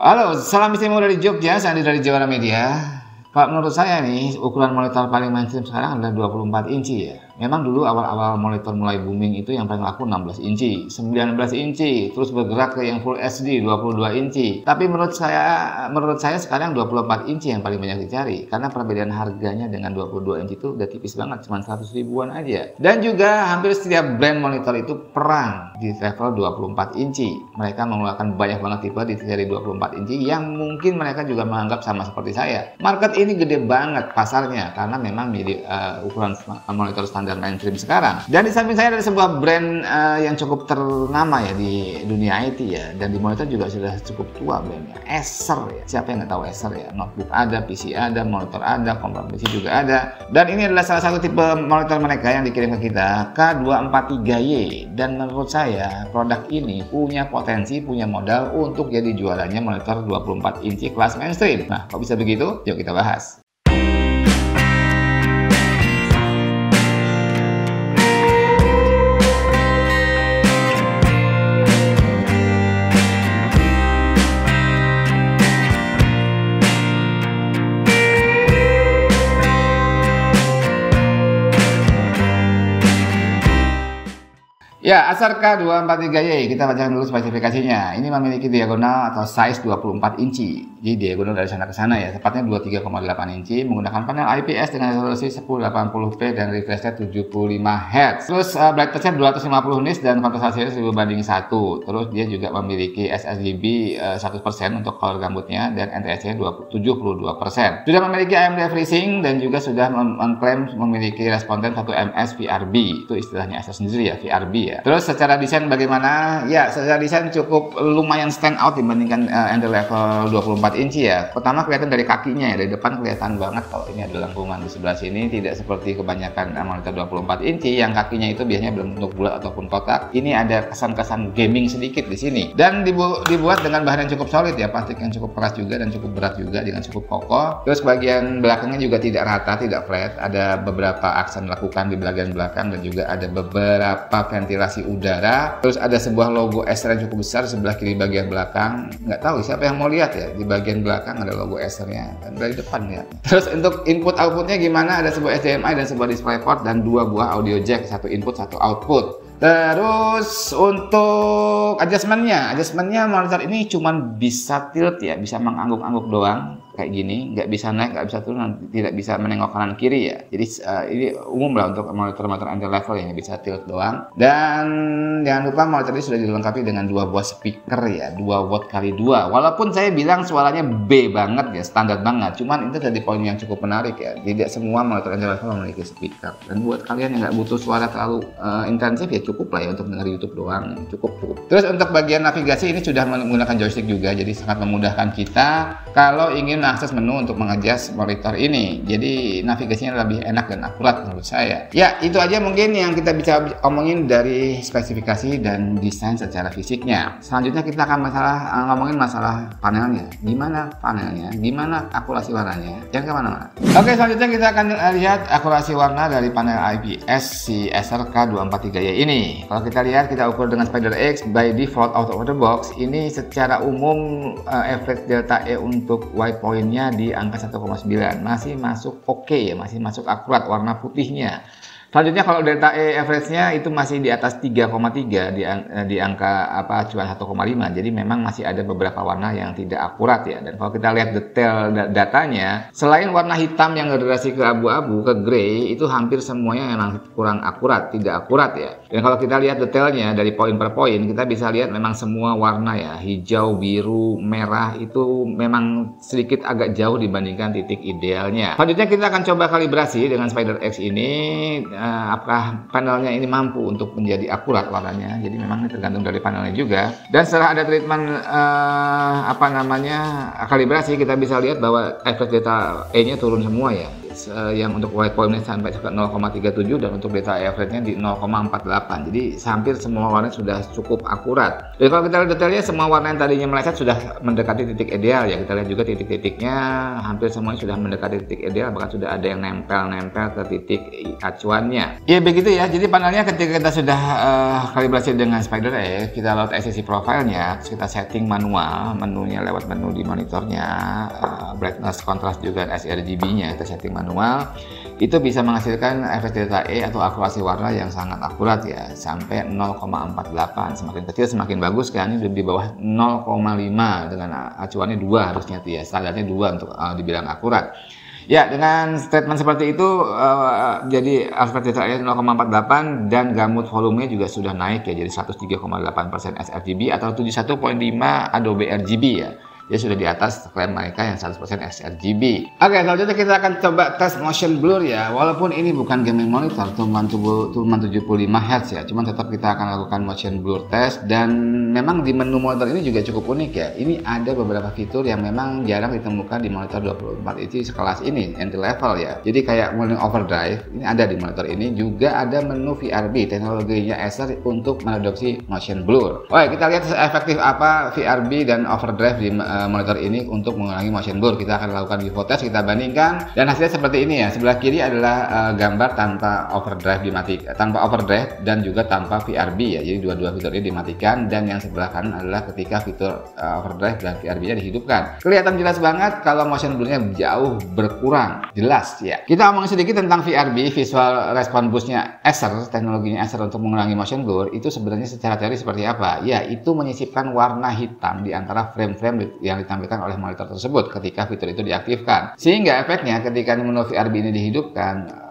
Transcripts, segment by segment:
Halo, salam istimewa dari Jogja, Sandi dari Jawara Media. Kalau menurut saya nih, ukuran monitor paling mainstream sekarang adalah 24 inci ya. Memang dulu awal-awal monitor mulai booming itu yang paling laku 16 inci, 19 inci, terus bergerak ke yang Full HD 22 inci. Tapi menurut saya sekarang 24 inci yang paling banyak dicari karena perbedaan harganya dengan 22 inci itu udah tipis banget, cuma 100 ribuan aja. Dan juga hampir setiap brand monitor itu perang di level 24 inci. Mereka mengeluarkan banyak banget tipe di seri 24 inci yang mungkin mereka juga menganggap sama seperti saya. Market ini gede banget pasarnya karena memang ukuran monitor standar mainstream sekarang. Dan di samping saya ada sebuah brand yang cukup ternama ya di dunia IT ya, dan di monitor juga sudah cukup tua brandnya, Acer ya. Siapa yang nggak tahu Acer ya? Notebook ada, PC ada, monitor ada, komputer PC juga ada. Dan ini adalah salah satu tipe monitor mereka yang dikirim ke kita, K243Y. Dan menurut saya produk ini punya potensi, punya modal untuk jadi jualannya monitor 24 inci kelas mainstream. Nah, kok bisa begitu? Yuk kita bahas. Ya, Acer K243Y, kita bacakan dulu spesifikasinya. Ini memiliki diagonal atau size 24 inci. Jadi diagonal dari sana ke sana ya, tepatnya 23,8 inci, menggunakan panel IPS dengan resolusi 1080p dan refresh rate 75 Hz. Terus brightness-nya 250 nits dan kontras hasilnya 1000:1. Terus dia juga memiliki sRGB 100% untuk color gambutnya dan NTSC-nya 72%. Sudah memiliki AMD FreeSync dan juga sudah mengklaim memiliki respon time 1 ms VRB. Itu istilahnya Acer sendiri ya, VRB ya. Terus secara desain bagaimana? Ya, secara desain cukup lumayan stand out dibandingkan entry level 24 inci ya. Pertama kelihatan dari kakinya ya, dari depan kelihatan banget kalau ini ada lengkungan di sebelah sini, tidak seperti kebanyakan monitor 24 inci yang kakinya itu biasanya berbentuk bulat ataupun kotak. Ini ada kesan-kesan gaming sedikit di sini. Dan dibuat dengan bahan yang cukup solid ya, plastik yang cukup keras juga dan cukup berat juga dengan cukup kokoh. Terus bagian belakangnya juga tidak rata, tidak flat. Ada beberapa aksen lekukan di bagian belakang dan juga ada beberapa ventilasi udara. Terus ada sebuah logo Acer yang cukup besar sebelah kiri bagian belakang. Nggak tahu siapa yang mau lihat ya, di bagian belakang ada logo Acer-nya dan dari depan ya. Terus untuk input outputnya gimana? Ada sebuah HDMI dan sebuah DisplayPort dan 2 buah audio jack, 1 input 1 output. Terus untuk adjustmentnya monitor ini cuman bisa tilt ya, bisa mengangguk-angguk doang kayak gini, nggak bisa naik, nggak bisa turun, tidak bisa menengok kanan kiri ya. Jadi ini umum lah untuk monitor entry level yang bisa tilt doang. Dan jangan lupa monitor ini sudah dilengkapi dengan 2 buah speaker ya, 2 watt kali 2. Walaupun saya bilang suaranya B banget ya, standar banget. Cuman itu jadi poin yang cukup menarik ya. Tidak semua monitor entry level memiliki speaker. Dan buat kalian yang nggak butuh suara terlalu intensif ya cukup lah ya untuk dengar YouTube doang, cukup. Terus untuk bagian navigasi ini sudah menggunakan joystick juga, jadi sangat memudahkan kita kalau ingin akses menu untuk mengadjust monitor ini. Jadi navigasinya lebih enak dan akurat menurut saya. Ya, itu aja mungkin yang kita bisa omongin dari spesifikasi dan desain secara fisiknya. Selanjutnya kita akan ngomongin masalah panelnya. Gimana panelnya? Gimana akurasi warnanya? Jangan kemana-mana. Oke, selanjutnya kita akan lihat akurasi warna dari panel IPS si Acer K243Y ini. Kalau kita lihat, kita ukur dengan SpiderX by default out of the box. Ini secara umum average delta E untuk white point-nya di angka 1,9. Masih masuk oke ya, masih masuk akurat warna putihnya. Selanjutnya kalau delta E average-nya itu masih di atas 3,3 di angka acuan 1,5. Jadi memang masih ada beberapa warna yang tidak akurat ya. Dan kalau kita lihat detail datanya, selain warna hitam yang gradasi ke abu-abu, ke grey, itu hampir semuanya memang kurang akurat, tidak akurat ya. Dan kalau kita lihat detailnya dari poin per poin, kita bisa lihat memang semua warna ya, hijau, biru, merah itu memang sedikit agak jauh dibandingkan titik idealnya. Selanjutnya kita akan coba kalibrasi dengan SpiderX ini. Apakah panelnya ini mampu untuk menjadi akurat warnanya. Jadi memang ini tergantung dari panelnya juga. Dan setelah ada treatment kalibrasi, kita bisa lihat bahwa average delta E-nya turun semua ya. yang untuk white point sampai ke 0,37 dan untuk data average-nya di 0,48. Jadi hampir semua warna sudah cukup akurat. Jadi kalau kita lihat detailnya, semua warna yang tadinya meleset sudah mendekati titik ideal ya. Kita lihat juga titik-titiknya hampir semuanya sudah mendekati titik ideal, bahkan sudah ada yang nempel-nempel ke titik acuannya. Ya begitu ya. Jadi panelnya ketika kita sudah kalibrasi dengan SpiderX, kita load SCC profile-nya, terus kita setting manual, menunya lewat menu di monitornya, brightness, contrast juga sRGB-nya kita setting manual, itu bisa menghasilkan efek delta E atau akurasi warna yang sangat akurat ya, sampai 0,48. Semakin kecil semakin bagus kan, ini di bawah 0,5 dengan acuannya 2 harusnya tuh ya, standarnya 2 untuk dibilang akurat. Ya, dengan statement seperti itu, jadi aspek delta E 0,48 dan gamut volumenya juga sudah naik ya, jadi 103,8% sRGB atau 71,5 Adobe RGB ya. Dia sudah di atas klaim mereka yang 100% sRGB. Oke, selanjutnya kita akan coba tes motion blur ya. Walaupun ini bukan gaming monitor, cuma 75 Hz ya. Cuman tetap kita akan lakukan motion blur test, dan memang di menu monitor ini juga cukup unik ya. Ini ada beberapa fitur yang memang jarang ditemukan di monitor 24 inci sekelas ini, entry level ya. Jadi kayak menu overdrive, ini ada di monitor ini. Juga ada menu VRB, teknologinya Acer untuk mengadopsi motion blur. Oke, kita lihat efektif apa VRB dan overdrive di monitor ini untuk mengurangi motion blur. Kita akan lakukan vivo test, kita bandingkan, dan hasilnya seperti ini ya. Sebelah kiri adalah gambar tanpa overdrive dan juga tanpa VRB ya. Jadi dua-dua fitur ini dimatikan, dan yang sebelah kanan adalah ketika fitur overdrive dan VRB-nya dihidupkan. Kelihatan jelas banget kalau motion blur-nya jauh berkurang, jelas ya. Kita omongin sedikit tentang VRB, visual response boost-nya Acer, teknologinya Acer untuk mengurangi motion blur. Itu sebenarnya secara teori seperti apa? Ya, itu menyisipkan warna hitam di antara frame-frame yang ditampilkan oleh monitor tersebut ketika fitur itu diaktifkan. Sehingga efeknya ketika menu VRB ini dihidupkan,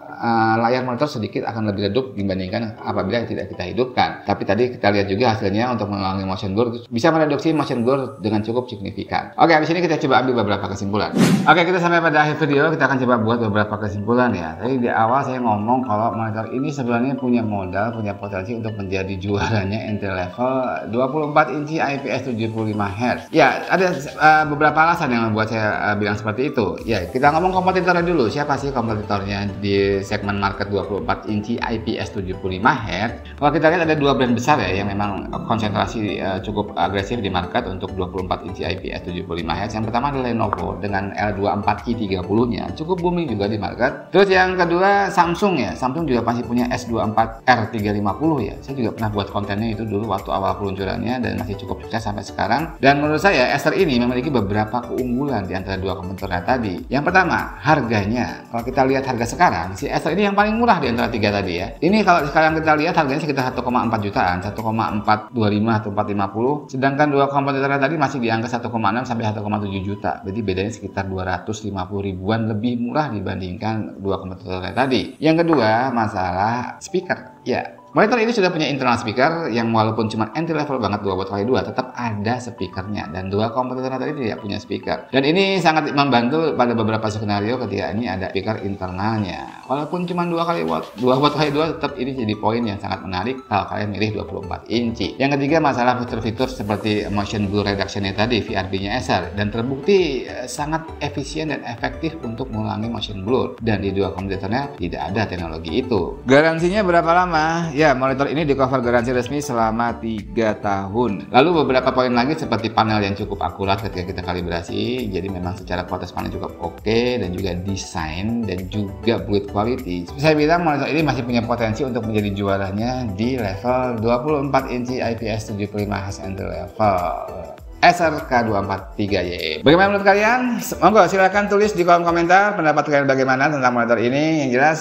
layar monitor sedikit akan lebih redup dibandingkan apabila tidak kita hidupkan. Tapi tadi kita lihat juga hasilnya untuk mengurangi motion blur bisa mereduksi motion blur dengan cukup signifikan. Oke, habis ini kita coba ambil beberapa kesimpulan. Oke, kita sampai pada akhir video, kita akan coba buat beberapa kesimpulan ya. Tadi di awal saya ngomong kalau monitor ini sebenarnya punya modal, punya potensi untuk menjadi juaranya entry level 24 inci IPS 75 Hz. Ya, ada beberapa alasan yang membuat saya bilang seperti itu. Ya, kita ngomong kompetitornya dulu. Siapa sih kompetitornya di segmen market 24 inci IPS 75 Hz? Kalau kita lihat ada dua brand besar ya yang memang konsentrasi cukup agresif di market untuk 24 inci IPS 75 Hz. Yang pertama adalah Lenovo dengan L24i30-nya, cukup booming juga di market. Terus yang kedua Samsung ya. Samsung juga pasti punya S24R350 ya. Saya juga pernah buat kontennya itu dulu waktu awal peluncurannya dan masih cukup sukses sampai sekarang. Dan menurut saya Acer ini memiliki beberapa keunggulan di antara dua kompetitornya tadi. Yang pertama, harganya. Kalau kita lihat harga sekarang, si Acer ini yang paling murah di antara tiga tadi ya. Ini kalau sekarang kita lihat harganya sekitar 1,4 jutaan, 1,425 atau 450. Sedangkan dua kompetitornya tadi masih di angka 1,6 sampai 1,7 juta. Jadi bedanya sekitar 250 ribuan lebih murah dibandingkan dua kompetitornya tadi. Yang kedua, masalah speaker. Ya, monitor ini sudah punya internal speaker yang walaupun cuma entry level banget 2/2 tetap ada speakernya, dan dua kompetitor tadi tidak punya speaker. Dan ini sangat membantu pada beberapa skenario ketika ini ada speaker internalnya. Walaupun cuma 2/2 tetap ini jadi poin yang sangat menarik kalau kalian milih 24 inci. Yang ketiga, masalah fitur-fitur seperti motion blur reduction-nya tadi, VRB-nya Acer, dan terbukti sangat efisien dan efektif untuk mengurangi motion blur, dan di dua kompetitornya tidak ada teknologi itu. Garansinya berapa lama? Ya, monitor ini di cover garansi resmi selama 3 tahun. Lalu beberapa poin lagi seperti panel yang cukup akurat ketika kita kalibrasi. Jadi memang secara kualitas panel cukup oke, dan juga desain dan juga build quality. Saya bilang monitor ini masih punya potensi untuk menjadi juaranya di level 24 inci IPS 75 Hz entry level Acer K243Y. Bagaimana menurut kalian? Monggo silahkan tulis di kolom komentar pendapat kalian bagaimana tentang monitor ini. Yang jelas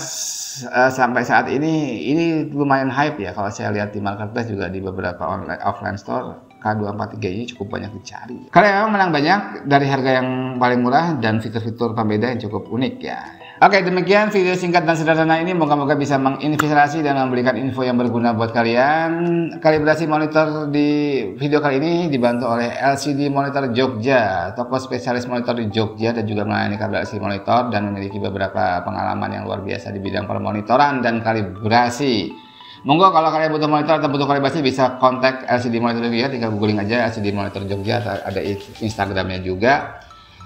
sampai saat ini lumayan hype ya. Kalau saya lihat di marketplace juga di beberapa offline store, K243Y cukup banyak dicari. Karena memang menang banyak dari harga yang paling murah dan fitur-fitur pembeda yang cukup unik ya. Oke, demikian video singkat dan sederhana ini. Moga-moga bisa menginspirasi dan memberikan info yang berguna buat kalian. Kalibrasi monitor di video kali ini dibantu oleh LCD Monitor Jogja, toko spesialis monitor di Jogja dan juga melayani kalibrasi monitor dan memiliki beberapa pengalaman yang luar biasa di bidang permonitoran dan kalibrasi. Monggo kalau kalian butuh monitor atau butuh kalibrasi bisa kontak LCD Monitor Jogja, tinggal googling aja LCD Monitor Jogja, ada Instagramnya juga.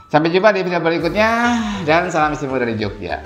Sampai jumpa di video berikutnya, dan salam istimewa dari Jogja.